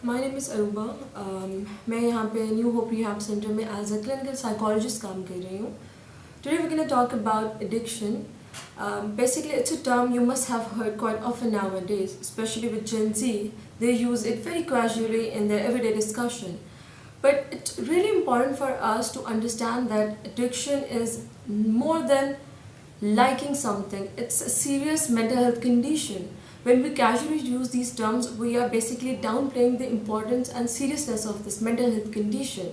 My name is Aruba. मैं यहाँ पे न्यू होप रिहैब सेंटर में एज अ क्लिनिकल साइकोलॉजिस्ट काम कर रही हूँ. Today we're going to talk about addiction. Basically, it's a term you must have heard quite often nowadays, especially with Gen Z. They use it very casually in their everyday discussion. But it's really important for us to understand that addiction is more than liking something. It's a serious mental health condition. When we casually use these terms, we are basically downplaying the importance and seriousness of this mental health condition.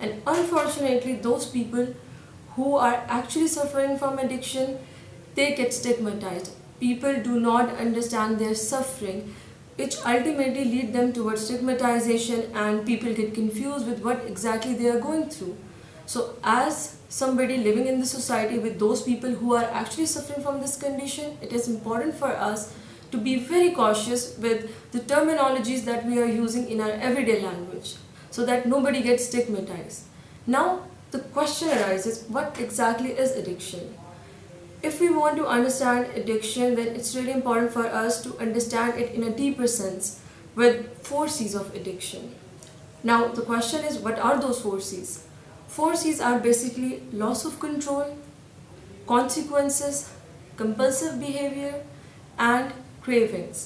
And unfortunately, those people who are actually suffering from addiction, they get stigmatized. People do not understand their suffering, which ultimately lead them towards stigmatization, and people get confused with what exactly they are going through. So as somebody living in the society with those people who are actually suffering from this condition, it is important for us to be very cautious with the terminologies that we are using in our everyday language so that nobody gets stigmatized. Now, the question arises, what exactly is addiction? If we want to understand addiction, then it's really important for us to understand it in a deeper sense with 4 C's of addiction. Now, the question is, what are those 4 C's? 4 C's are basically loss of control, consequences, compulsive behavior, and cravings.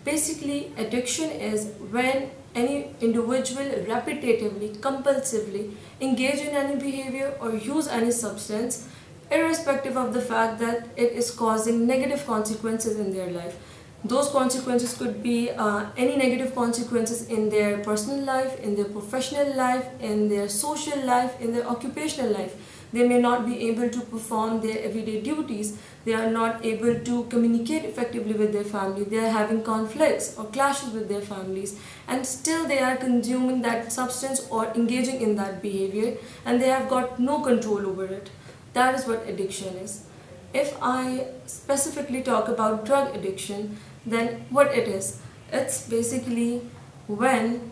Basically, addiction is when any individual repetitively, compulsively engage in any behavior or use any substance, irrespective of the fact that it is causing negative consequences in their life. Those consequences could be any negative consequences in their personal life, in their professional life, in their social life, in their occupational life. They may not be able to perform their everyday duties. They are not able to communicate effectively with their family. They are having conflicts or clashes with their families, and still they are consuming that substance or engaging in that behavior, and they have got no control over it. That is what addiction is. If I specifically talk about drug addiction, then what it is? It's basically when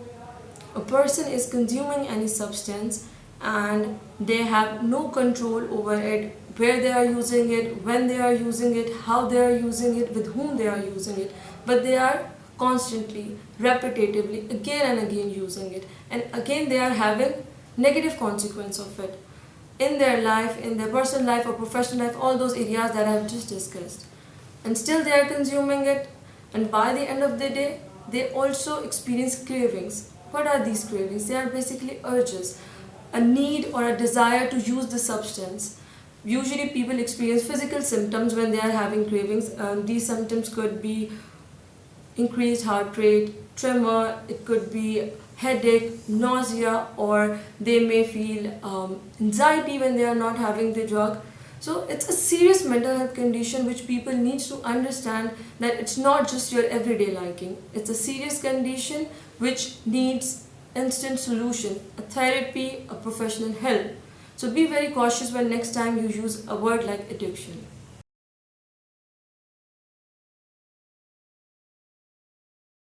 a person is consuming any substance and they have no control over it, where they are using it, when they are using it, how they are using it, with whom they are using it, but they are constantly, repetitively, again and again using it, and again they are having negative consequence of it in their life, in their personal life or professional life, all those areas that I have just discussed. And still they are consuming it, and by the end of the day, they also experience cravings. What are these cravings? They are basically urges, a need or a desire to use the substance. Usually people experience physical symptoms when they are having cravings. These symptoms could be increased heart rate, tremor, it could be headache, nausea, or they may feel anxiety when they are not having the drug. So it's a serious mental health condition which people need to understand that it's not just your everyday liking. It's a serious condition which needs instant solution, a therapy, a professional help. So be very cautious when next time you use a word like addiction.